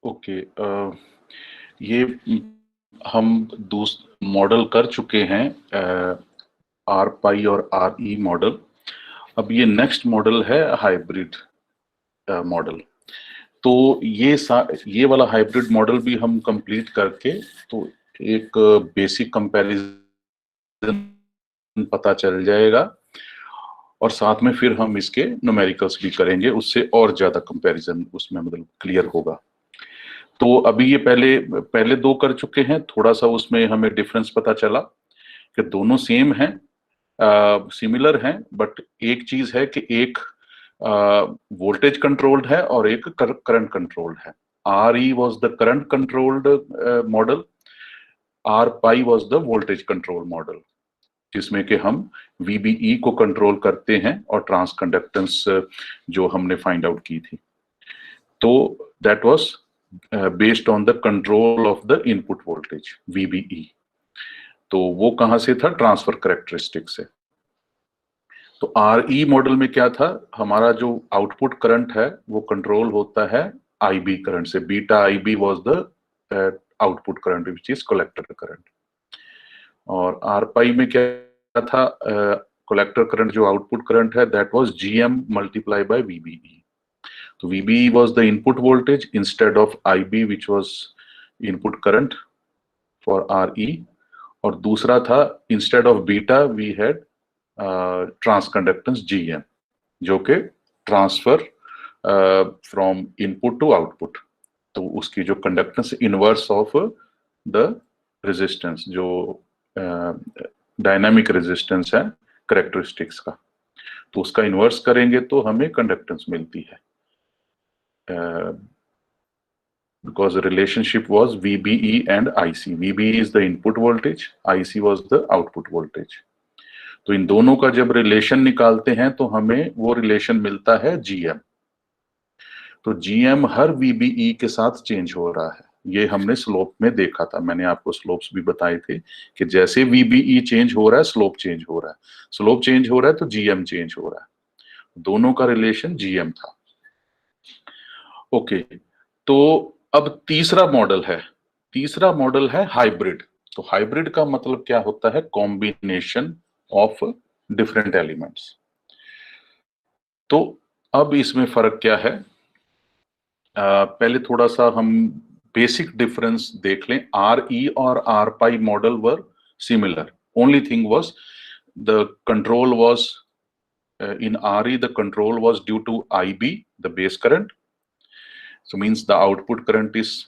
Okay. ये हम model कर चुके हैं, आर पाई और आर ई मॉडल। अब ये नेक्स्ट मॉडल है हाइब्रिड मॉडल। तो ये वाला हाइब्रिड मॉडल भी हम कंप्लीट करके तो एक बेसिक कंपैरिजन पता चल जाएगा, और साथ में फिर हम इसके न्यूमेरिकल्स भी करेंगे, उससे और ज्यादा कंपैरिजन उसमें मतलब क्लियर होगा। तो अभी ये पहले पहले दो कर चुके हैं, थोड़ा सा उसमें हमें डिफरेंस पता चला कि दोनों सेम हैं, सिमिलर हैं, बट एक चीज है कि एक वोल्टेज कंट्रोल्ड है और एक करंट कंट्रोल्ड है। R E was the current controlled model, R pi was the voltage control model, जिसमें कि हम वीबीई को कंट्रोल करते हैं और ट्रांस कंडक्टेंस जो हमने फाइंड आउट की थी। तो that was based on the control of the input voltage VBE. तो वो कहां से था? ट्रांसफर कैरेक्टरिस्टिक से। तो आर ई मॉडल में क्या था? हमारा जो आउटपुट करंट है वो कंट्रोल होता है आईबी करंट से। Beta IB was the output current which is collector current. और आर पाई में क्या था? कलेक्टर करंट जो आउटपुट करंट है that was gm multiply by VBE. तो VBE was the input voltage instead of IB which was input current for R E. और दूसरा था instead of beta we had transconductance gm, जो कि transfer from input to output. तो उसकी जो conductance inverse of the resistance, जो dynamic resistance है करेक्टरिस्टिक्स का, तो उसका इनवर्स करेंगे तो हमें कंडक्टेंस मिलती है। Because the relationship was VBE and IC. VBE is the input voltage, IC was the output voltage. तो इन दोनों का जब रिलेशन निकालते हैं तो हमें वो रिलेशन मिलता है GM। तो GM हर VBE के साथ चेंज हो रहा है। ये हमने स्लोप में देखा था, मैंने आपको स्लोप्स भी बताए थे कि जैसे VBE चेंज हो रहा है स्लोप चेंज हो रहा है, स्लोप चेंज हो रहा है तो GM चेंज हो रहा है। दोनों का रिलेशन GM था। ओके, तो अब तीसरा मॉडल है हाइब्रिड। तो हाइब्रिड का मतलब क्या होता है? Combination of different elements. तो अब इसमें फर्क क्या है? पहले थोड़ा सा हम बेसिक डिफरेंस देख लें। आर ई और R pi model were similar, only thing was the control was in RE the control was due to IB, the base current. So means the output current is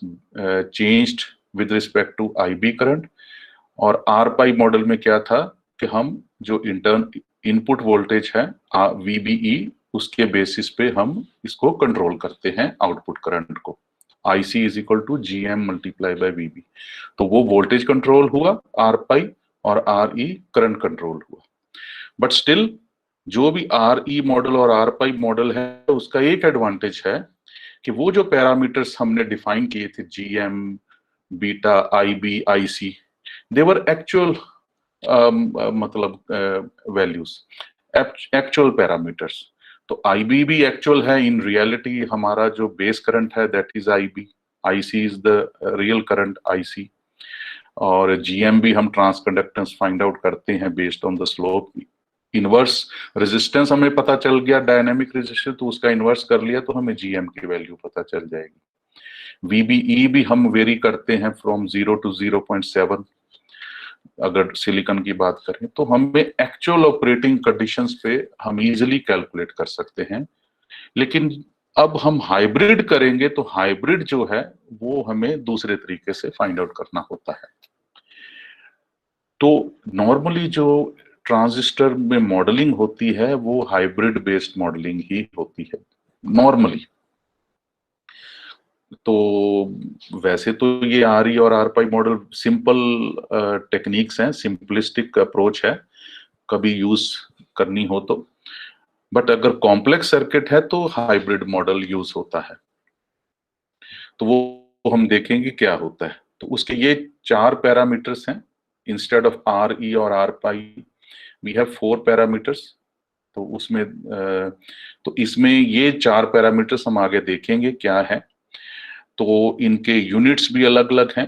changed with respect to IB current. और R pi model में क्या था कि हम जो input voltage है VBE, उसके basis पे हम इसको कंट्रोल करते हैं आउटपुट करंट को। IC is equal to GM multiply by VB। तो वो वोल्टेज कंट्रोल हुआ आर पाई, और RE करंट कंट्रोल हुआ। बट स्टिल जो भी RE मॉडल और आर पाई मॉडल है उसका एक एडवांटेज है कि वो जो पैरामीटर्स हमने डिफाइन किए थे GM, बीटा, IB, IC, दे वर एक्चुअल मतलब वैल्यूज, एक्चुअल पैरामीटर्स। तो IB भी एक्चुअल है इन रियलिटी। हमारा जो बेस करंट है that is IB, IC is the real current IC। और GM भी हम ट्रांस कंडक्टेंस फाइंड आउट करते हैं based on the slope. Inverse resistance हमें पता चल गया, डायनामिक रेजिस्टेंस, तो उसका इनवर्स कर लिया तो हमें GM की वैल्यू पता चल जाएगी। VBE भी हम वेरी करते हैं फ्रॉम 0 to 0.7। अगर सिलिकॉन की बात करें तो हमें एक्चुअल ऑपरेटिंग कंडीशंस पे हम इजीली कैलकुलेट कर सकते हैं। लेकिन अब हम हाइब्रिड करेंगे तो हाइब्रिड जो है वो हमें दूसरे तरीके से फाइंड आउट करना होता है। तो नॉर्मली जो ट्रांजिस्टर में मॉडलिंग होती है वो हाइब्रिड बेस्ड मॉडलिंग ही होती है नॉर्मली। तो वैसे तो ये आर ई और R pi model simple techniques हैं, सिंपलिस्टिक अप्रोच है कभी यूज करनी हो तो। बट अगर कॉम्प्लेक्स सर्किट है तो हाइब्रिड मॉडल यूज होता है। तो वो हम देखेंगे क्या होता है। तो उसके ये 4 पैरामीटर्स हैं। इंस्टेड ऑफ आर ई और R pi we have 4 parameters. तो उसमें तो इसमें ये 4 पैरामीटर्स हम आगे देखेंगे क्या है। तो इनके यूनिट्स भी अलग अलग हैं,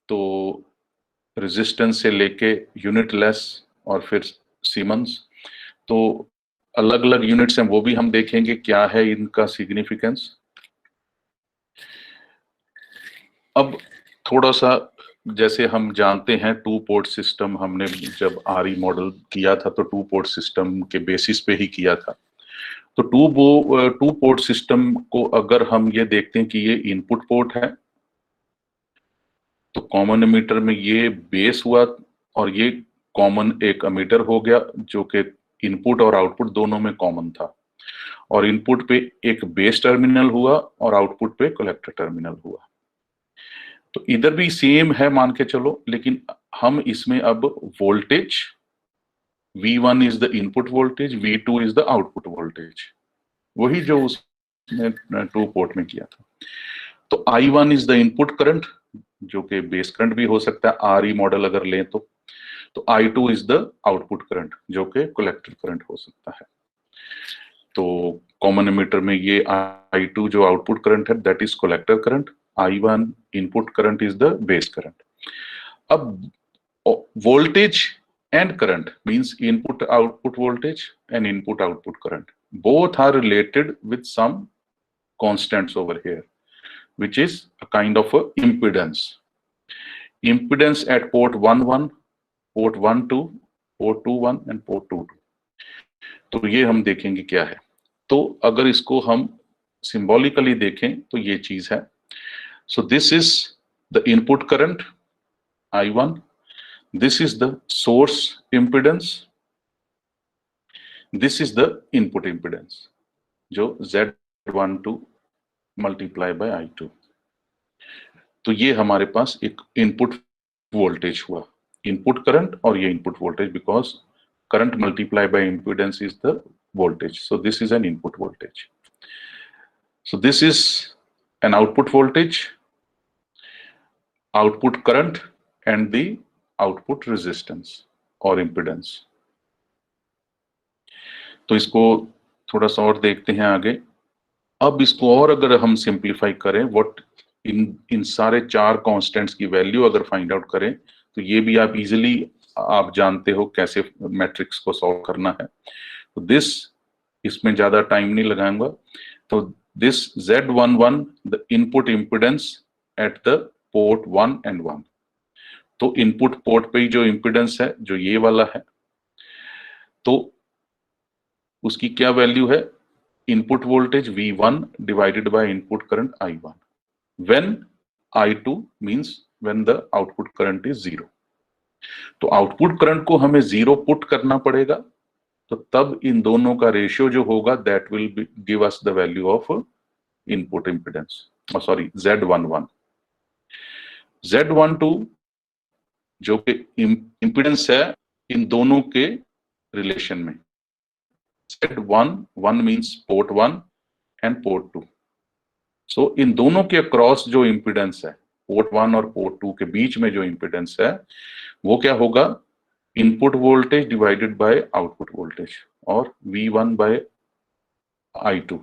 तो रेजिस्टेंस से लेके यूनिट लेस और फिर सीमेंस, तो अलग अलग यूनिट्स हैं, वो भी हम देखेंगे क्या है इनका सिग्निफिकेंस। अब थोड़ा सा, जैसे हम जानते हैं टू पोर्ट सिस्टम, हमने जब आरई मॉडल किया था तो टू पोर्ट सिस्टम के बेसिस पे ही किया था। तो टू पोर्ट सिस्टम को अगर हम ये देखते हैं कि ये इनपुट पोर्ट है, तो कॉमन एमीटर में ये बेस हुआ और ये कॉमन एक एमीटर हो गया जो कि इनपुट और आउटपुट दोनों में कॉमन था, और इनपुट पे एक बेस टर्मिनल हुआ और आउटपुट पे कलेक्टर टर्मिनल हुआ। तो इधर भी सेम है मान के चलो, लेकिन हम इसमें अब voltage V1 is the input voltage, V2 is the output voltage, वही जो उसने टू पोर्ट में किया था। तो I1 is the input current, जो कि बेस करंट भी हो सकता है आरई मॉडल अगर लें तो I2 is the output current, जो कि कलेक्टर करंट हो सकता है। तो कॉमन एमीटर में ये I2 जो आउटपुट करंट है that is collector current, I1 input current is the base current. अब voltage and current means input output voltage and input output current both are related with some constants over here, which is a kind of a impedance at port 1 1, port 1 2, port 2 1 and port 2 2। तो ये हम देखेंगे क्या है। तो अगर इसको हम सिंबॉलिकली देखें तो ये चीज है। So this is the input current I1, this is the source impedance, this is the input impedance जो Z12 मल्टीप्लाई बाय I2। तो ये हमारे पास एक इनपुट वोल्टेज हुआ, इनपुट करंट और ये input voltage, because current multiply by impedance is the voltage, so this is an input voltage। So this is an output voltage, output current and the output resistance और impedance. तो इसको थोड़ा सा और देखते हैं आगे। अब इसको और अगर हम सिंप्लीफाई करें, व्हाट इन सारे चार कांस्टेंट्स की वैल्यू अगर फाइंड आउट करें, तो ये भी आप इजीली आप जानते हो कैसे मैट्रिक्स को सॉल्व करना है। तो दिस, इसमें ज्यादा टाइम नहीं लगाऊंगा। तो this Z11 the input impedance at the port 1 and 1। तो इनपुट पोर्ट पे जो इम्पिडेंस है जो ये वाला है, तो उसकी क्या वैल्यू है, input voltage V1 divided by input current I1 when I2 means when the output current is 0। तो आउटपुट करंट को हमें 0 पुट करना पड़ेगा, तो तब इन दोनों का रेशियो जो होगा that will give us the value of input impedance, sorry Z11। Z12 जो कि इम्पिडेंस है इन दोनों के रिलेशन में, Z1 means port 1 and port 2। सो इन दोनों के अक्रॉस जो इम्पिडेंस है, पोर्ट 1 और पोर्ट 2 के बीच में जो इम्पिडेंस है, वो क्या होगा, input voltage divided by output voltage, और V1 बाय I2।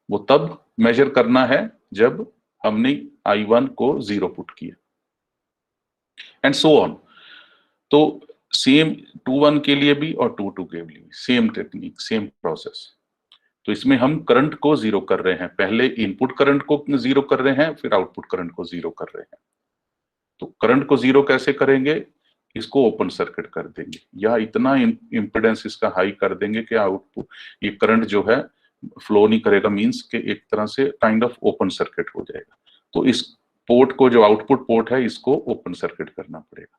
वो तब मेजर करना है जब हमने I1 को 0 पुट किया, एंड सो ऑन। तो सेम 2-1 के लिए भी और 2-2 के लिए सेम टेक्निक, सेम प्रोसेस। तो इसमें हम करंट को 0 कर रहे हैं, पहले इनपुट करंट को 0 कर रहे हैं, फिर आउटपुट करंट को 0 कर रहे हैं। तो करंट को 0 कैसे करेंगे, इसको ओपन सर्किट कर देंगे, या इतना इम्पिडेंस इसका हाई कर देंगे कि आउटपुट ये करंट जो है फ्लो नहीं करेगा, मींस के एक तरह से काइंड ऑफ ओपन सर्किट हो जाएगा। तो इस पोर्ट को, जो आउटपुट पोर्ट है, इसको ओपन सर्किट करना पड़ेगा।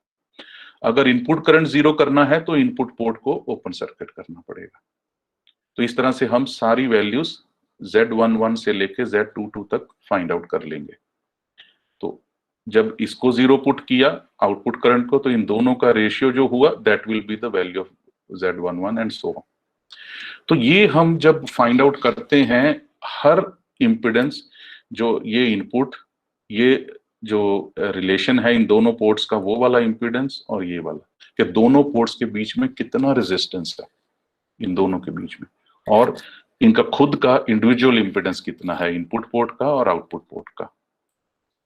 अगर इनपुट करंट 0 करना है तो इनपुट पोर्ट को ओपन सर्किट करना पड़ेगा। तो इस तरह से हम सारी वैल्यूज Z11 से लेके Z22 तक फाइंड आउट कर लेंगे। तो जब इसको 0 पुट किया आउटपुट करंट को, तो इन दोनों का रेशियो जो हुआ that will be the value of Z11 and so on. तो ये हम जब फाइंड आउट करते हैं हर इम्पिडेंस, जो ये इनपुट, ये जो रिलेशन है इन दोनों पोर्ट्स का, वो वाला इम्पिडेंस और ये वाला, कि दोनों पोर्ट्स के बीच में कितना रेजिस्टेंस है इन दोनों के बीच में, और इनका खुद का इंडिविजुअल इंपेडेंस कितना है, इनपुट पोर्ट का और आउटपुट पोर्ट का,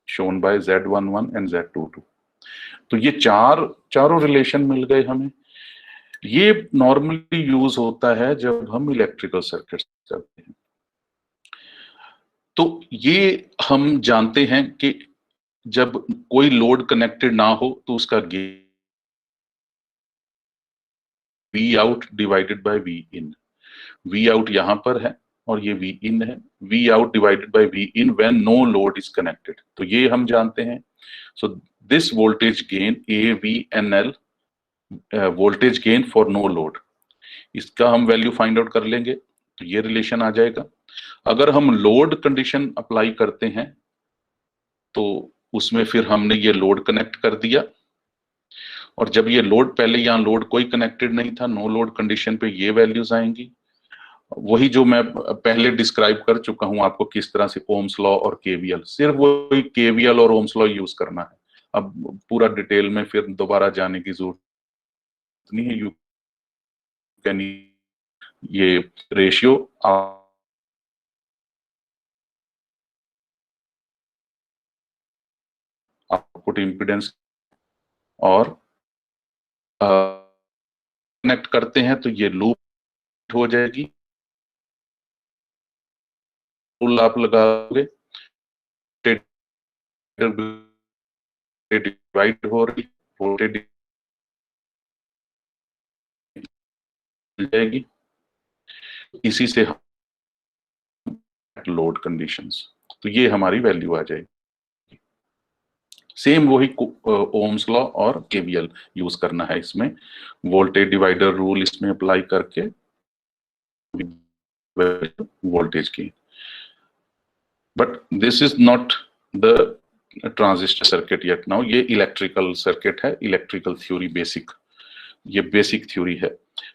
shown by Z11 and Z22। तो ये चारों रिलेशन मिल गए हमें। ये नॉर्मली यूज होता है जब हम इलेक्ट्रिकल सर्किट करते हैं। तो ये हम जानते हैं कि जब कोई लोड कनेक्टेड ना हो तो उसका gain V out divided by V in. V out यहां पर है और ये V इन है। V out divided by V in when no load is connected, तो ये हम जानते हैं। So this voltage gain AVNL, voltage gain for no load, इसका हम वैल्यू फाइंड आउट कर लेंगे तो ये रिलेशन आ जाएगा। अगर हम लोड कंडीशन अप्लाई करते हैं तो उसमें फिर हमने ये लोड कनेक्ट कर दिया, और जब ये लोड, पहले यहाँ लोड कोई कनेक्टेड नहीं था, नो लोड कंडीशन पे ये वैल्यूज आएंगी, वही जो मैं पहले डिस्क्राइब कर चुका हूं आपको किस तरह से ओम्स लॉ और केवीएल, सिर्फ वही केवीएल और ओम्स लॉ यूज करना है। अब पूरा डिटेल में फिर दोबारा जाने की जरूरत नहीं है। यू कैन ये रेशियो आउटपुट इंपिडेंस और कनेक्ट करते हैं तो ये लूप हो जाएगी, टूल आप लगाओगे, डिवाइड हो रही, वोल्टेज मिल जाएगी, इसी से लोड कंडीशंस, तो ये हमारी वैल्यू आ जाएगी। सेम वही ओम्स लॉ और केवीएल यूज करना है इसमें, वोल्टेज डिवाइडर रूल इसमें अप्लाई करके वोल्टेज की। But this is not the transistor circuit yet now, ये इलेक्ट्रिकल सर्किट है, इलेक्ट्रिकल थ्योरी बेसिक, ये बेसिक थ्योरी है।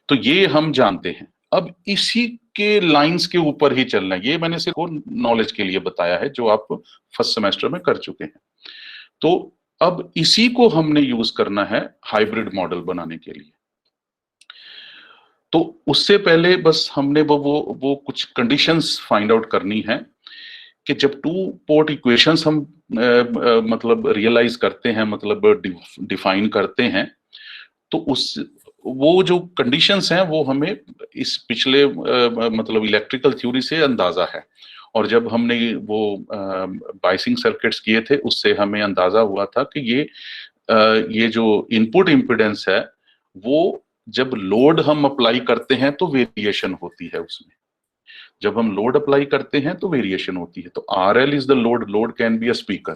तो ये हम जानते हैं। अब इसी के लाइंस के ऊपर ही चलना है, ये मैंने सिर्फ नॉलेज के लिए बताया है जो आप फर्स्ट सेमेस्टर में कर चुके हैं। तो अब इसी को हमने यूज करना है हाइब्रिड मॉडल बनाने के लिए। तो उससे पहले बस हमने वो कुछ कंडीशंस फाइंड आउट करनी है कि जब टू पोर्ट इक्वेशंस हम मतलब रियलाइज करते हैं, मतलब डिफाइन करते हैं, तो उस वो जो कंडीशंस हैं वो हमें इस पिछले मतलब इलेक्ट्रिकल थ्योरी से अंदाजा है। और जब हमने वो बाइसिंग सर्किट्स किए थे उससे हमें अंदाजा हुआ था कि ये जो इनपुट इम्पिडेंस है वो जब लोड हम अप्लाई करते हैं तो वेरिएशन होती है उसमें, जब हम लोड अप्लाई करते हैं तो वेरिएशन होती है। तो RL is the load, load can be a speaker.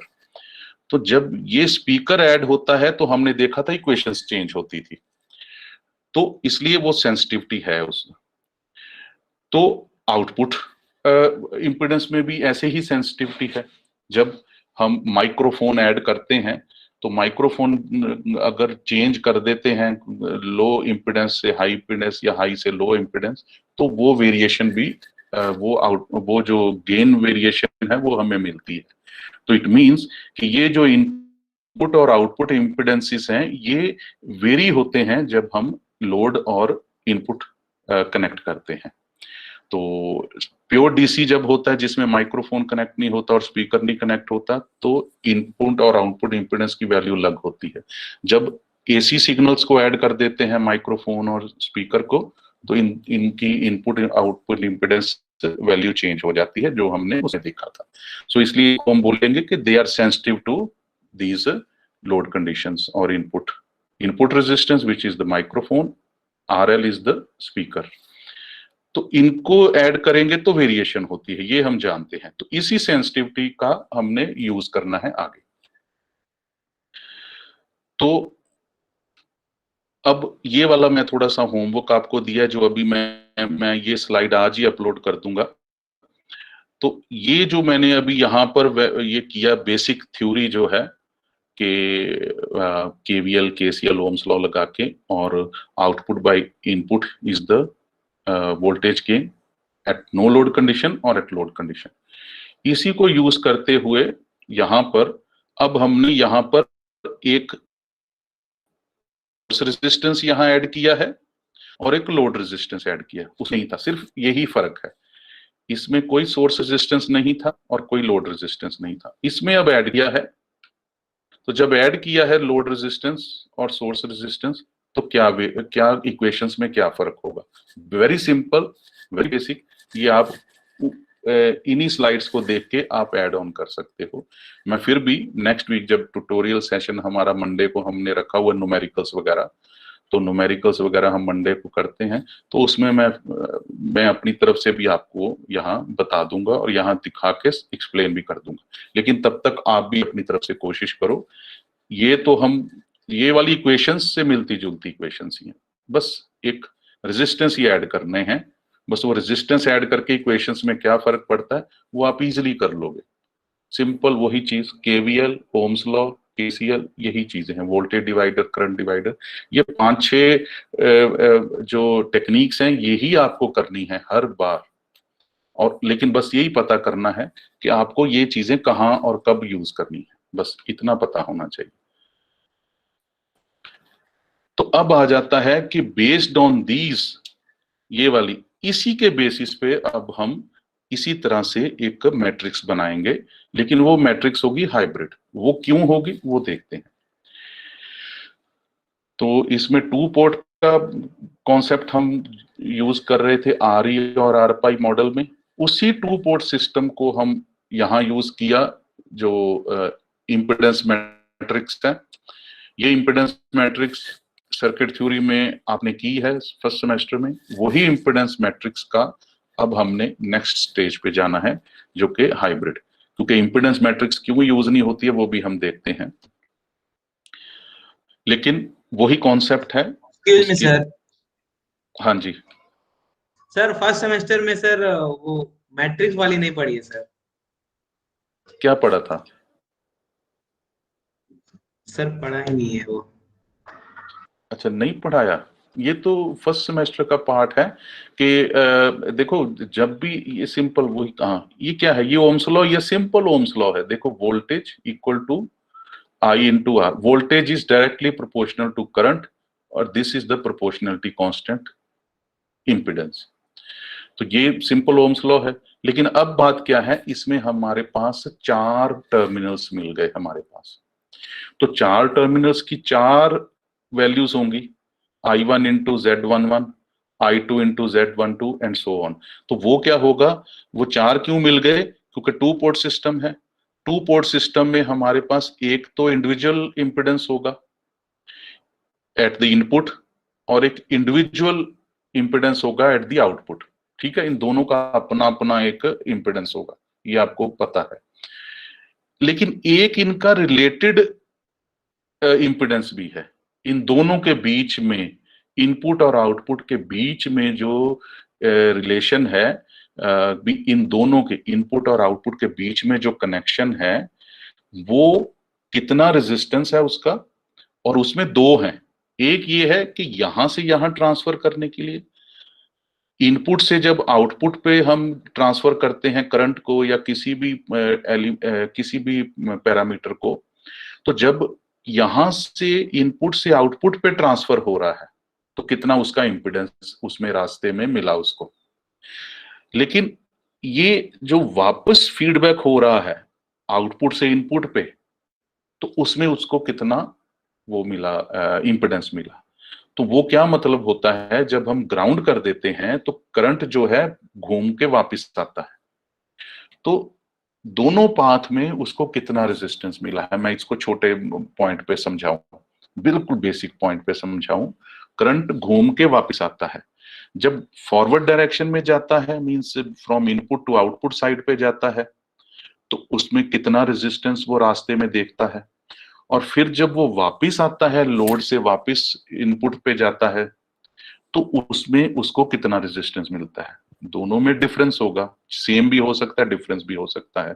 तो जब ये स्पीकर ऐड होता है तो हमने देखा था इक्वेशंस चेंज होती थी, तो इसलिए वो सेंसिटिविटी है उस। तो आउटपुट इंपिडेंस में भी ऐसे ही सेंसिटिविटी है। जब हम माइक्रोफोन ऐड करते हैं तो माइक्रोफोन अगर चेंज कर देते हैं लो इंपिडेंस से हाई इंपिडेंस या हाई से लो इंपिडेंस, तो वो वेरिएशन भी वो जो गेन वेरिएशन है वो हमें मिलती है। तो इट मींस कि ये जो इनपुट और आउटपुट इंपिडेंसेस हैं ये वेरी होते हैं जब हम लोड और इनपुट कनेक्ट करते हैं। तो प्योर डीसी जब होता है जिसमें माइक्रोफोन कनेक्ट नहीं होता और स्पीकर नहीं कनेक्ट होता, तो इनपुट और आउटपुट इंपिडेंस की वैल्यू अलग होती है। जब एसी सिग्नल्स को ऐड कर देते हैं माइक्रोफोन और स्पीकर को, तो इनकी input output impedance value change हो जाती है, जो हमने उसे देखा था। सो इसलिए हम बोलेंगे कि they are sensitive to these load conditions और input resistance which is the microphone, RL is the speaker. तो इनको ऐड करेंगे तो वेरिएशन होती है, ये हम जानते हैं। तो इसी सेंसिटिविटी का हमने यूज करना है आगे। तो अब ये वाला मैं थोड़ा सा होमवर्क आपको दिया, जो अभी मैं ये स्लाइड आज ही अपलोड कर दूंगा। तो ये जो मैंने अभी यहाँ पर ये किया बेसिक थ्योरी जो है कि केवीएल केसीएल ओम्स लॉ लगा के, और output by input is the voltage gain at no load condition और एट लोड कंडीशन। इसी को यूज करते हुए यहां पर अब हमने यहां पर एक रेजिस्टेंस यहां ऐड किया है और एक लोड रेजिस्टेंस ऐड किया, उस नहीं था, सिर्फ यही फर्क है। इसमें कोई सोर्स रेजिस्टेंस नहीं था और कोई लोड रेजिस्टेंस नहीं था, इसमें अब ऐड किया है। तो जब ऐड किया है लोड रेजिस्टेंस और सोर्स रेजिस्टेंस, तो क्या इक्वेशंस में क्या फर्क होगा? Very simple, very basic. ये आप इन्हीं स्लाइड्स को देख के आप ऐड ऑन कर सकते हो। मैं फिर भी नेक्स्ट वीक जब ट्यूटोरियल सेशन हमारा मंडे को हमने रखा हुआ न्यूमेरिकल्स वगैरह, तो न्यूमेरिकल्स वगैरह हम मंडे को करते हैं, तो उसमें मैं अपनी तरफ से भी आपको यहाँ बता दूंगा और यहाँ दिखा के एक्सप्लेन भी कर दूंगा। लेकिन तब तक आप भी अपनी तरफ से कोशिश करो। ये तो हम ये वाली इक्वेशंस से मिलती जुलती इक्वेशंस ही हैं, बस एक रेजिस्टेंस ही ऐड करने हैं। बस वो रेजिस्टेंस ऐड करके इक्वेशंस में क्या फर्क पड़ता है वो आप इजिली कर लोगे। सिंपल वही चीज, केवीएल, ओम्स लॉ, केसीएल, यही चीजें हैं, वोल्टेज डिवाइडर, करंट डिवाइडर, ये 5-6 जो टेक्निक्स हैं यही आपको करनी है हर बार। और लेकिन बस यही पता करना है कि आपको ये चीजें कहाँ और कब यूज करनी है, बस इतना पता होना चाहिए। तो अब आ जाता है कि बेस्ड ऑन दीज, ये वाली, इसी के बेसिस पे अब हम इसी तरह से एक मैट्रिक्स बनाएंगे, लेकिन वो मैट्रिक्स होगी हाइब्रिड। वो क्यों होगी वो देखते हैं। तो इसमें 2 पोर्ट का कॉन्सेप्ट हम यूज कर रहे थे आर ई और आर पाई मॉडल में, उसी 2 पोर्ट सिस्टम को हम यहाँ यूज किया। जो इम्पिडेंस मैट्रिक्स है, ये इम्पिडेंस मैट्रिक्स सर्किट थ्योरी में आपने की है फर्स्ट सेमेस्टर में, वही इम्पिडेंस मैट्रिक्स का अब हमने नेक्स्ट स्टेज पे जाना है, जो कि हाइब्रिड। क्योंकि इम्पिडेंस मैट्रिक्स क्यों यूज नहीं होती है वो भी हम देखते हैं, लेकिन वही कॉन्सेप्ट है में सर। हाँ जी सर फर्स्ट सेमेस्टर में सर वो मैट्रिक्स वाली नहीं पढ़ी है सर। क्या पढ़ा था सर? पढ़ा ही नहीं है वो। अच्छा, नहीं पढ़ाया। ये तो फर्स्ट सेमेस्टर का पार्ट है कि देखो जब भी ये सिंपल वही कहा, ये क्या है, ये ओम्स लॉ, ये सिंपल ओम्स लॉ है। देखो voltage equal to I into R, voltage is directly proportional to current और this is the proportionality constant impedance. तो ये सिंपल ओम्स लॉ है। लेकिन अब बात क्या है, इसमें हमारे पास 4 टर्मिनल्स मिल गए हमारे पास। तो 4 टर्मिनल्स की 4 वैल्यूज होंगी, I1 into Z11, I2 into Z12 and so on. तो वो क्या होगा, वो 4 क्यों मिल गए? क्योंकि 2 पोर्ट सिस्टम है। 2 पोर्ट सिस्टम में हमारे पास एक तो इंडिविजुअल इंपिडेंस होगा एट द इनपुट और एक इंडिविजुअल इंपिडेंस होगा एट द आउटपुट। ठीक है, इन दोनों का अपना अपना एक इंपिडेंस होगा, ये आपको पता है। लेकिन एक इनका रिलेटेड इंपिडेंस भी है। इन दोनों के बीच में, इनपुट और आउटपुट के बीच में जो रिलेशन है, इन दोनों के इनपुट और आउटपुट के बीच में जो कनेक्शन है, वो कितना रेजिस्टेंस है उसका। और उसमें 2 हैं। एक ये है कि यहां से यहां ट्रांसफर करने के लिए, इनपुट से जब आउटपुट पे हम ट्रांसफर करते हैं करंट को या किसी भी पैरामीटर को, तो जब यहां से इनपुट से आउटपुट पे ट्रांसफर हो रहा है तो कितना उसका इंपिडेंस उसमें रास्ते में मिला उसको। लेकिन ये जो वापस फीडबैक हो रहा है आउटपुट से इनपुट पे, तो उसमें उसको कितना वो मिला, इंपिडेंस मिला। तो वो क्या मतलब होता है, जब हम ग्राउंड कर देते हैं तो करंट जो है घूम के वापस आता है। तो दोनों पाथ में उसको कितना रेजिस्टेंस मिला है, मैं इसको छोटे पॉइंट पे समझाऊं, बिल्कुल बेसिक पॉइंट पे समझाऊं। करंट घूम के वापस आता है, जब फॉरवर्ड डायरेक्शन में जाता है, means from input to output side पे जाता है, तो उसमें कितना रेजिस्टेंस वो रास्ते में देखता है। और फिर जब वो वापस आता है, लोड से वापस इनपुट पे जाता है, तो उसमें उसको कितना रेजिस्टेंस मिलता है। दोनों में डिफरेंस होगा, सेम भी हो सकता है, डिफरेंस भी हो सकता है।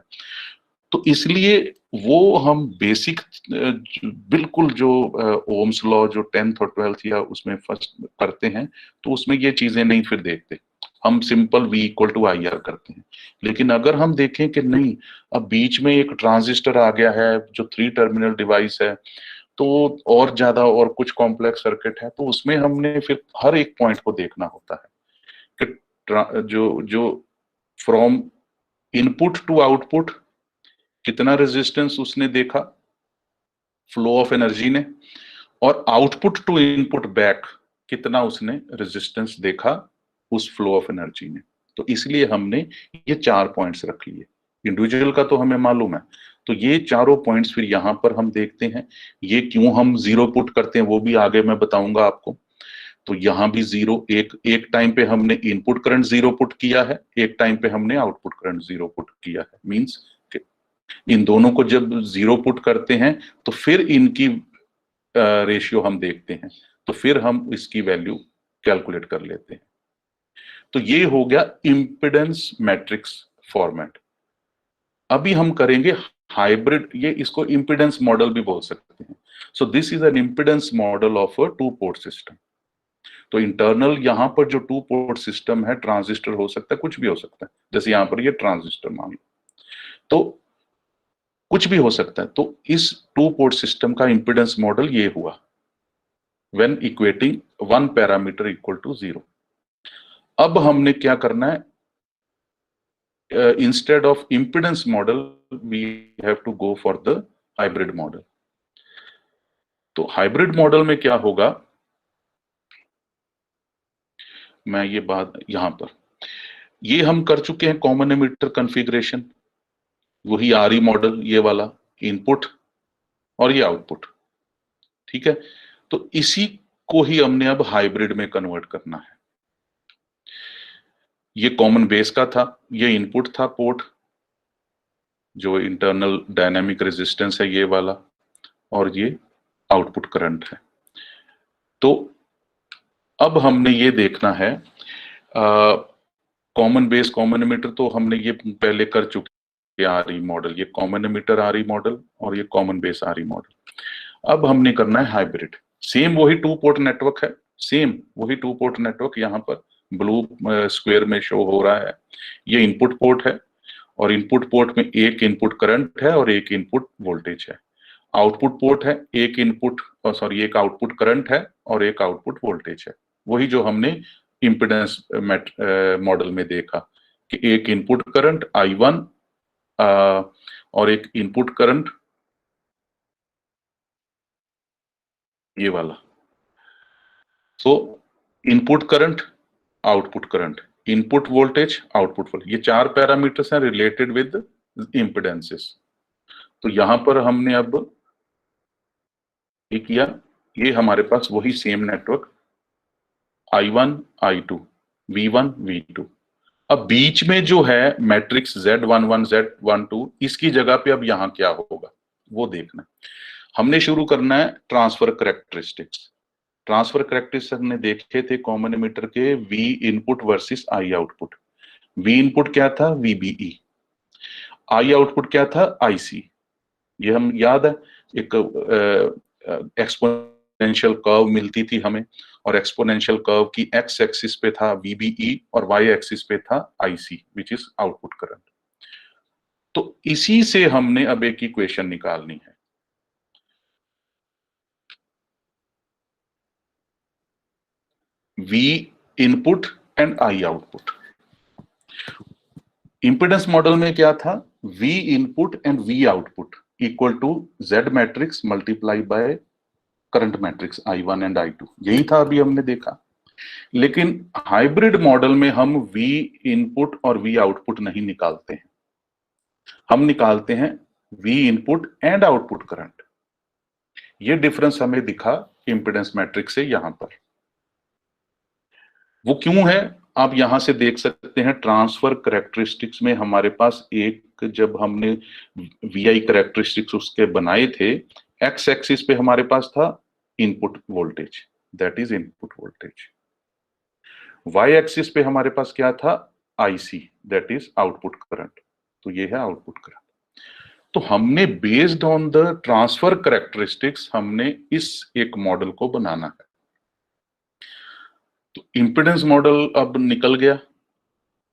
तो इसलिए वो हम बेसिक बिल्कुल जो ओम्स लॉ जो 10th और 12th या उसमें फर्स्ट करते हैं, तो उसमें ये चीजें नहीं फिर देखते, हम simple V equal to I R करते हैं। लेकिन अगर हम देखें कि नहीं, अब बीच में एक ट्रांजिस्टर आ गया है जो 3 टर्मिनल डिवाइस है, तो और ज्यादा और कुछ कॉम्प्लेक्स सर्किट है, तो उसमें हमने फिर हर एक पॉइंट को देखना होता है कि जो जो फ्रॉम इनपुट टू आउटपुट कितना रेजिस्टेंस उसने देखा फ्लो ऑफ एनर्जी ने, और आउटपुट टू इनपुट बैक कितना उसने रेजिस्टेंस देखा उस फ्लो ऑफ एनर्जी ने। तो इसलिए हमने ये 4 पॉइंट्स रख लिए। इंडिविजुअल का तो हमें मालूम है, तो ये चारों पॉइंट्स फिर यहां पर हम देखते हैं। ये क्यों हम जीरो पुट करते हैं वो भी आगे मैं बताऊंगा आपको। तो यहां भी जीरो, एक टाइम पे हमने इनपुट करंट जीरो पुट किया है, एक टाइम पे हमने आउटपुट करंट जीरो पुट किया है। मींस इन दोनों को जब जीरो पुट करते हैं तो फिर इनकी रेशियो हम देखते हैं, तो फिर हम इसकी वैल्यू कैलकुलेट कर लेते हैं। तो ये हो गया इंपिडेंस मैट्रिक्स फॉर्मेट। अभी हम करेंगे हाइब्रिड, ये इसको इंपिडेंस मॉडल भी बोल सकते हैं। So this is an impedance model of a to port system. तो इंटरनल यहां पर जो टू पोर्ट सिस्टम है, ट्रांजिस्टर हो सकता है, कुछ भी हो सकता है, जैसे यहां पर ये ट्रांजिस्टर मान लो, तो कुछ भी हो सकता है। तो इस टू पोर्ट सिस्टम का इंपिडेंस मॉडल ये हुआ when equating one parameter equal to 0। अब हमने क्या करना है, instead of impedance model we have to go for the hybrid model. तो हाइब्रिड मॉडल में क्या होगा, मैं ये बात यहां पर, ये हम कर चुके हैं कॉमन एमिटर कॉन्फ़िगरेशन, वही आरई मॉडल, ये वाला इनपुट और ये आउटपुट, ठीक है। तो इसी को ही हमने अब हाइब्रिड में कन्वर्ट करना है। ये कॉमन बेस का था, ये इनपुट था पोर्ट, जो इंटरनल डायनामिक रेजिस्टेंस है ये वाला, और ये आउटपुट करंट है। तो अब हमने ये देखना है, कॉमन बेस कॉमन एमिटर तो हमने ये पहले कर चुके आरई मॉडल, ये कॉमन एमिटर आरई मॉडल और ये कॉमन बेस आरई मॉडल। अब हमने करना है हाइब्रिड। सेम वही टू पोर्ट नेटवर्क है, सेम वही टू पोर्ट नेटवर्क यहाँ पर ब्लू स्क्वायर में शो हो रहा है। ये इनपुट पोर्ट है, और इनपुट पोर्ट में एक इनपुट करंट है और एक इनपुट वोल्टेज है। आउटपुट पोर्ट है, एक इनपुट सॉरी एक आउटपुट करंट है और एक आउटपुट वोल्टेज है। वही जो हमने इम्पिडेंस मॉडल में देखा कि एक इनपुट करंट I1 और एक इनपुट करंट ये वाला। सो input current, output current, input voltage, output voltage, ये चार पैरामीटर्स हैं रिलेटेड विद इम्पिडेंसेस। तो यहां पर हमने अब ये किया, ये हमारे पास वही same network I1 I2 V1 V2। अब बीच में जो है मैट्रिक्स Z11 Z12, इसकी जगह पे अब यहां क्या होगा वो देखना। हमने शुरू करना है ट्रांसफर कैरेक्टरिस्टिक्स। ट्रांसफर कैरेक्टरिस्टिक्स हमने देखे थे कॉमन एमिटर के, V input versus I output. V input क्या था, VBE। I आउटपुट क्या था, IC। ये हम याद है, एक एक्सपोनेंशियल कर्व मिलती थी हमें, और एक्सपोनेंशियल कर्व की एक्स एक्सिस पे था VBE और वाई एक्सिस पे था IC which is output current. तो इसी से हमने अब एक इक्वेशन निकालनी है। V input and I output. Impedance model में क्या था, V input and V output equal to Z matrix multiply by current matrix I1 and I2, यही था अभी हमने देखा। लेकिन हाइब्रिड मॉडल में हम V इनपुट और V आउटपुट नहीं निकालते हैं, हम निकालते हैं V input and output current. ये डिफरेंस हमें दिखा इंपिडेंस मैट्रिक्स से यहां पर। वो क्यों है आप यहां से देख सकते हैं, ट्रांसफर कैरेक्टरिस्टिक्स में हमारे पास एक, जब हमने VI कैरेक्टरिस्टिक्स उसके बनाए थे, एक्स एक्सिस पे हमारे पास था input voltage, that is input voltage. Y axis पे हमारे पास क्या था, IC, that is output current. तो ये है आउटपुट करंट। तो हमने based on the transfer characteristics हमने इस एक मॉडल को बनाना है। तो इंपिडेंस मॉडल अब निकल गया,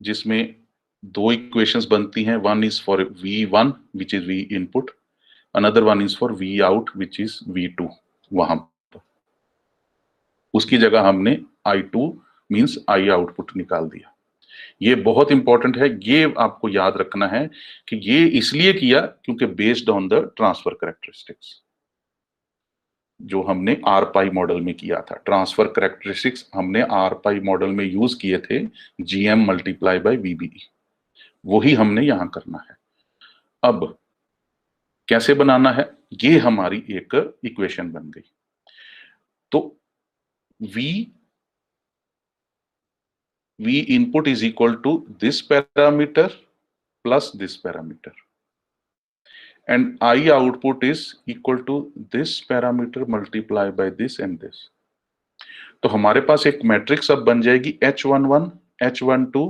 जिसमें दो इक्वेशंस बनती हैं, one is for V1 which is V input, another one is for V out which is V2। वहां पर उसकी जगह हमने I2 मींस I आउटपुट निकाल दिया। ये बहुत इंपॉर्टेंट है, ये आपको याद रखना है कि ये इसलिए किया क्योंकि based on the transfer characteristics जो हमने आर पाई मॉडल में किया था। ट्रांसफर कैरेक्टरिस्टिक्स हमने आर पाई मॉडल में यूज किए थे, जीएम मल्टीप्लाई बाय वीबीई, वही हमने यहां करना है। अब कैसे बनाना है, ये हमारी एक इक्वेशन बन गई। तो v input is equal to this parameter plus this parameter and I output is equal to this parameter multiply by this and this। तो हमारे पास एक मैट्रिक्स अब बन जाएगी H11, H12,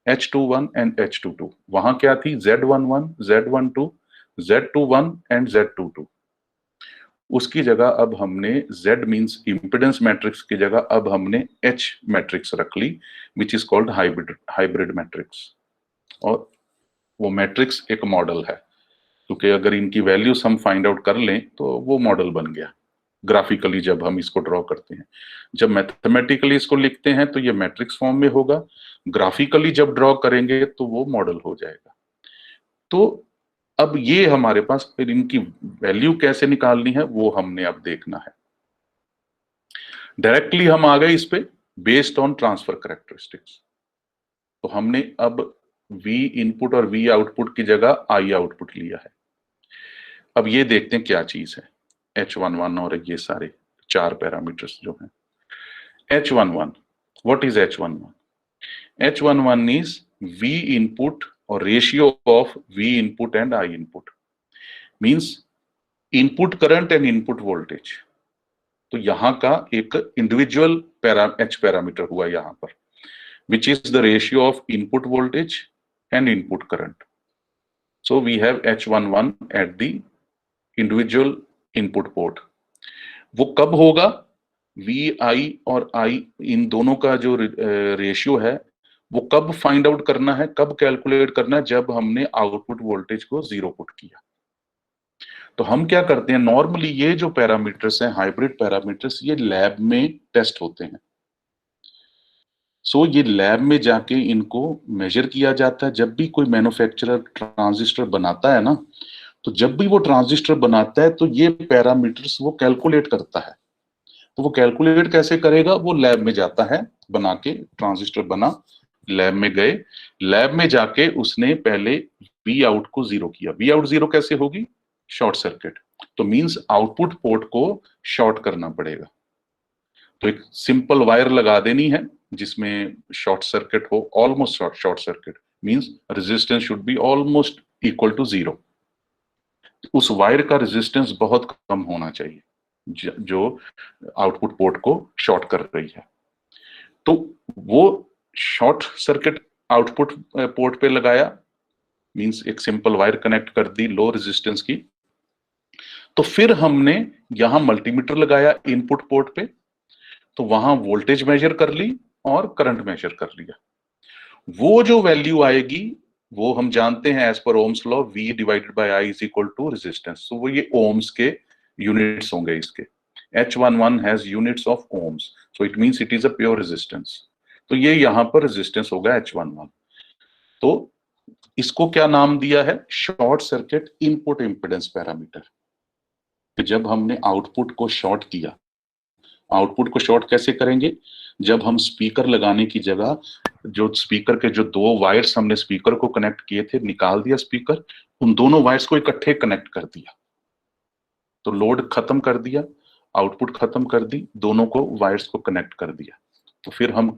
H21 and H22। वहां क्या थी, Z11, Z12, Z21 and Z22। उसकी जगह अब हमने Z मींस इंपिडेंस मैट्रिक्स की जगह अब हमने H मैट्रिक्स रख ली, which is called hybrid matrix. और वो मैट्रिक्स एक मॉडल है, क्योंकि अगर इनकी वैल्यूज हम फाइंड आउट कर लें तो वो मॉडल बन गया ग्राफिकली जब हम इसको ड्रॉ करते हैं। जब मैथमेटिकली इसको लिखते हैं तो ये मैट्रिक्स फॉर्म में होगा, ग्राफिकली जब ड्रॉ करेंगे तो वो मॉडल हो जाएगा। तो अब ये हमारे पास फिर इनकी वैल्यू कैसे निकालनी है वो हमने अब देखना है। डायरेक्टली हम आ गए इस पे बेस्ड ऑन ट्रांसफर कैरेक्टरिस्टिक्स। तो हमने अब v इनपुट और v आउटपुट की जगह i आउटपुट लिया है। अब ये देखते हैं क्या चीज है H11 और ये सारे चार पैरामीटर्स जो हैं। H11, what is H11? H11 is v input or ratio of v input and I input, means input current and input voltage। तो यहां का एक इंडिविजुअल H पैरामीटर हुआ यहां पर, which is the ratio of input voltage and input current। So we have H11 at the individual input port। वो कब होगा, VI और I इन दोनों का जो रेशियो है वो कब फाइंड आउट करना है, कब कैलकुलेट करना है, जब हमने आउटपुट वोल्टेज को 0 पुट किया। तो हम क्या करते हैं, नॉर्मली ये जो पैरामीटर्स हैं हाइब्रिड पैरामीटर्स, ये लैब में टेस्ट होते हैं। सो ये लैब में जाके इनको मेजर किया जाता है। जब भी कोई मैन्युफैक्चरर ट्रांजिस्टर बनाता है ना, तो जब भी वो ट्रांजिस्टर बनाता है तो ये पैरामीटर्स वो कैलकुलेट करता है। तो वो कैलकुलेट कैसे करेगा, वो लैब में जाता है, बना के ट्रांजिस्टर बना, लैब में गए, लैब में जाके उसने पहले वी आउट को 0 किया। वी आउट 0 कैसे होगी, शॉर्ट सर्किट। तो मींस आउटपुट पोर्ट को शॉर्ट करना पड़ेगा। तो एक सिंपल वायर लगा देनी है जिसमें शॉर्ट सर्किट हो, almost short circuit, means resistance should be almost equal to 0। उस वायर का रेजिस्टेंस बहुत कम होना चाहिए जो आउटपुट पोर्ट को शॉर्ट कर रही है। तो वो शॉर्ट सर्किट आउटपुट पोर्ट पे लगाया, मींस एक सिंपल वायर कनेक्ट कर दी लो रेजिस्टेंस की। तो फिर हमने यहां मल्टीमीटर लगाया इनपुट पोर्ट पे, तो वहां वोल्टेज मेजर कर ली और करंट मेजर कर लिया। वो जो वैल्यू आएगी वो हम जानते हैं as per Ohm's law, V divided by I is equal to resistance. तो वो ये ओम्स के यूनिट्स होंगे इसके। H11 has units of ohms, so it means it is a pure resistance. तो ये यहां पर रेजिस्टेंस होगा H11। तो इसको क्या नाम दिया है, short circuit input impedance parameter. जब हमने आउटपुट को शॉर्ट किया, आउटपुट को शॉर्ट कैसे करेंगे, जब हम स्पीकर लगाने की जगह जो स्पीकर के जो दो वायर्स हमने स्पीकर को कनेक्ट किए थे, निकाल दिया स्पीकर, उन दोनों वायर्स को इकट्ठे कनेक्ट कर दिया, तो लोड खत्म कर दिया, आउटपुट खत्म कर दी, दोनों को वायर्स को कनेक्ट कर दिया। तो फिर हम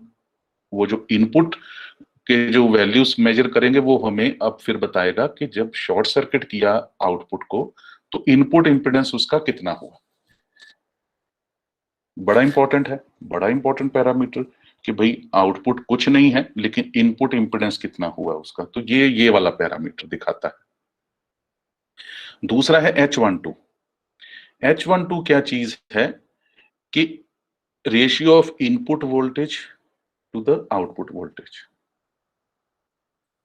वो जो इनपुट के जो वैल्यूज मेजर करेंगे वो हमें अब फिर बताएगा कि जब शॉर्ट सर्किट किया आउटपुट को तो इनपुट इंपेडेंस उसका कितना हुआ। बड़ा इंपॉर्टेंट है, बड़ा इंपॉर्टेंट पैरामीटर कि भाई आउटपुट कुछ नहीं है लेकिन इनपुट इंपेडेंस कितना हुआ उसका। तो ये वाला पैरामीटर दिखाता है। दूसरा है H12। H12 क्या चीज है कि ratio of input voltage to the output voltage.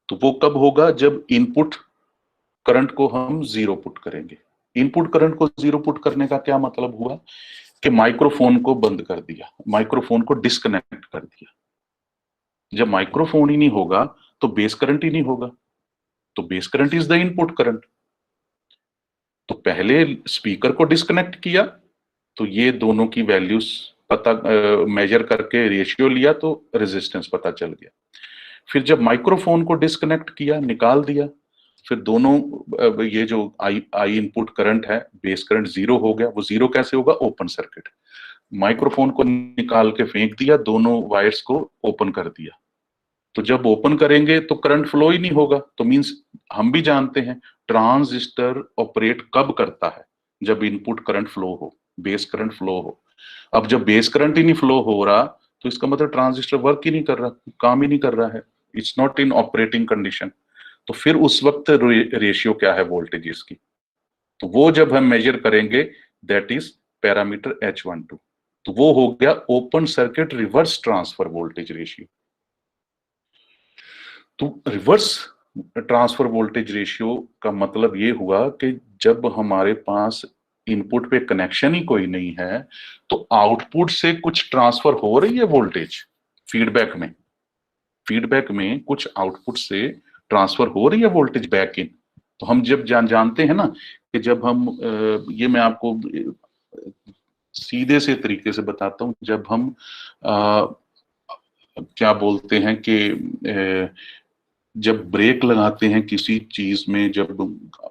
तो वो कब होगा, जब इनपुट करंट को हम 0 पुट करेंगे। इनपुट करंट को 0 पुट करने का क्या मतलब हुआ कि माइक्रोफोन को बंद कर दिया, माइक्रोफोन को डिस्कनेक्ट कर दिया। जब माइक्रोफोन ही नहीं होगा तो बेस करंट ही नहीं होगा, तो base current is the input current. तो पहले स्पीकर को डिस्कनेक्ट किया, तो ये दोनों की वैल्यूज पता मेजर करके रेशियो लिया तो रेजिस्टेंस पता चल गया। फिर जब माइक्रोफोन को डिस्कनेक्ट किया, निकाल दिया, फिर दोनों ये जो आई आई इनपुट करंट है, बेस करंट जीरो हो गया। वो जीरो कैसे होगा? Open circuit. माइक्रोफोन को निकाल के फेंक दिया, दोनों वायर्स को ओपन कर दिया। तो जब ओपन करेंगे तो करंट फ्लो ही नहीं होगा, तो मींस हम भी जानते हैं ट्रांजिस्टर ऑपरेट कब करता है? जब इनपुट करंट फ्लो हो, बेस करंट फ्लो हो। अब जब बेस करंट ही नहीं फ्लो हो रहा, तो इसका मतलब ट्रांजिस्टर वर्क ही नहीं कर रहा, काम ही नहीं कर रहा है, it's not in operating condition. तो फिर उस वक्त रेशियो क्या है वोल्टेजेस की? तो वो जब हम मेजर करेंगे, दैट इज पैरामीटर H12। तो वो हो गया open circuit reverse transfer voltage ratio. तो रिवर्स ट्रांसफर वोल्टेज रेशियो का मतलब ये हुआ कि जब हमारे पास इनपुट पे कनेक्शन ही कोई नहीं है, तो आउटपुट से कुछ ट्रांसफर हो रही है वोल्टेज फीडबैक में, फीडबैक में कुछ आउटपुट से ट्रांसफर हो रही है वोल्टेज बैक इन। तो हम जब जानते हैं ना कि जब हम ये मैं आपको सीधे से तरीके से बताता हूँ, जब हम क्या बोलते हैं कि जब ब्रेक लगाते हैं किसी चीज में, जब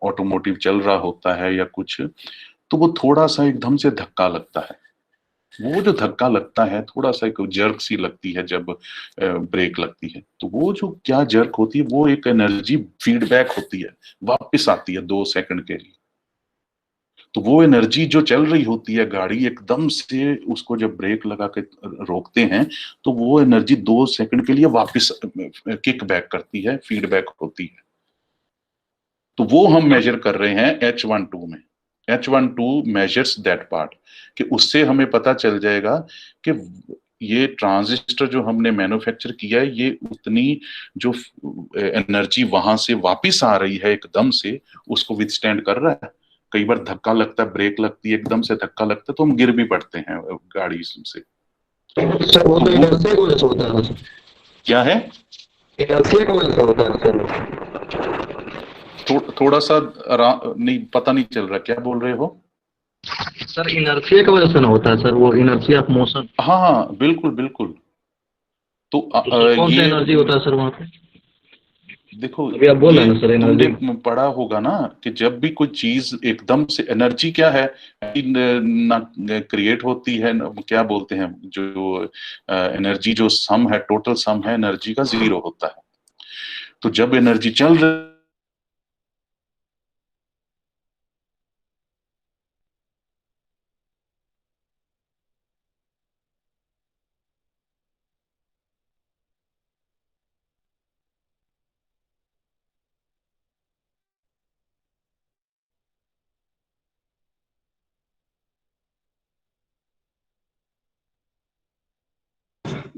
ऑटोमोटिव चल रहा होता है या कुछ, तो वो थोड़ा सा एकदम से धक्का लगता है। वो जो धक्का लगता है, थोड़ा सा एक जर्क सी लगती है जब ब्रेक लगती है, तो वो जो क्या जर्क होती है, वो एक एनर्जी फीडबैक होती है, वापस आती है 2 सेकंड के लिए। तो वो एनर्जी जो चल रही होती है, गाड़ी एकदम से उसको जब ब्रेक लगा के रोकते हैं, तो वो एनर्जी 2 सेकंड के लिए वापस किक बैक करती है, फीडबैक होती है। तो वो हम मेजर कर रहे हैं H12 में। H12 मेजर्स दैट पार्ट, कि उससे हमें पता चल जाएगा कि ये ट्रांजिस्टर जो हमने मैन्युफैक्चर किया है, ये उतनी जो एनर्जी वहां से वापस आ रही है एकदम से, उसको विथस्टैंड कर रहा है। कई बार धक्का लगता है, ब्रेक लगती है, एकदम से धक्का लगता है, तो हम गिर भी पड़ते हैं गाड़ी से। सर वो तो तो वो इनर्शिया की वजह से होता है ना सर? क्या है? इनर्शिया की वजह से होता है सर? थोड़ा सा नहीं, पता नहीं चल रहा, क्या बोल रहे हो? सर इनर्शिया की वजह से ना होता है सर, वो इनर्शिया ऑफ मोशन। हाँ हाँ, बिल्कुल बिल्कुल। तो तो सर कौन सा ये एनर्जी होता है सर वहाँ पे? देखो, अभी आप बोल ये रहे हैं ना सर तुमने एनर्जी। पढ़ा होगा ना कि जब भी कोई चीज एकदम से, एनर्जी क्या है ना, क्रिएट होती है क्या बोलते हैं, जो एनर्जी जो सम है, टोटल सम है एनर्जी का, जीरो होता है। तो जब एनर्जी चल रही,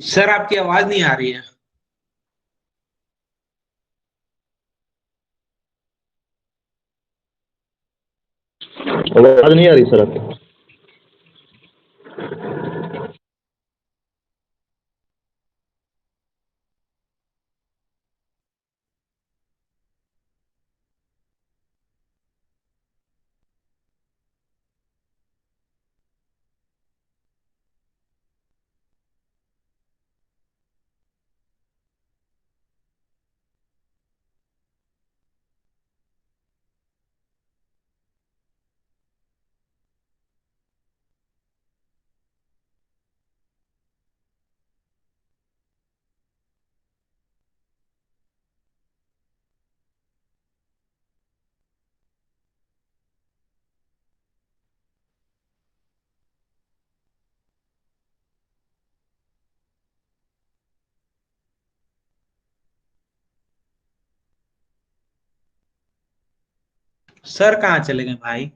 सर आपकी आवाज नहीं आ रही है। आवाज नहीं आ रही सर आपकी? सर कहाँ चले गए भाई?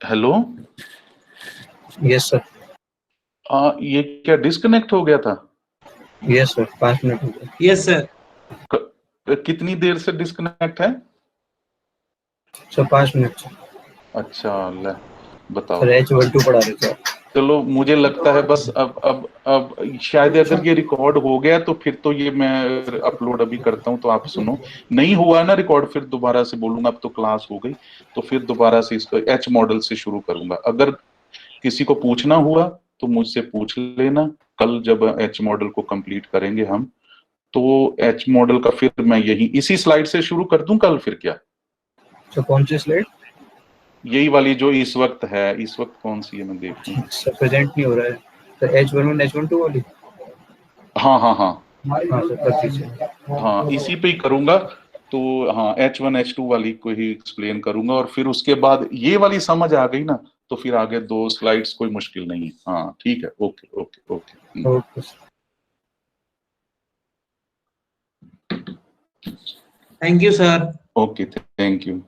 Hello, yes sir. ये क्या डिस्कनेक्ट हो गया था? यस सर, 5 मिनट हो गए। Yes sir. कितनी देर से डिस्कनेक्ट है? सर 5 मिनट से। अच्छा, ले बताओ। सर H12 पढ़ा रहे थे। चलो, मुझे लगता है बस अब शायद अगर ये रिकॉर्ड हो गया तो फिर तो ये मैं अपलोड अभी करता हूँ तो आप सुनो। नहीं हुआ ना रिकॉर्ड, फिर दोबारा से बोलूंगा। अब तो क्लास हो गई तो फिर दोबारा से इसको एच मॉडल से शुरू करूंगा। अगर किसी को पूछना हुआ तो मुझसे पूछ लेना। कल जब एच मॉडल को कंप्लीट करेंगे हम, तो एच मॉडल का फिर मैं यही इसी स्लाइड से शुरू कर दूं कल, फिर क्या? सर कौन सी स्लाइड? यही वाली जो इस वक्त है। इस वक्त कौन सी है मैं देखूं। सर प्रेजेंट नहीं हो रहा है। सर H11 H12 वाली। हाँ हाँ हाँ हाँ सर, कर दीजिए। हाँ, इसी पे ही करूंगा। तो हाँ, H1 H2 वाली को ही एक्सप्लेन करूंगा, और फिर उसके बाद ये वाली समझ आ गई ना, तो फिर आगे 2 स्लाइड्स कोई मुश्किल नहीं है। हाँ ठीक है, okay okay okay. Okay sir. Thank you sir. Okay, thank you.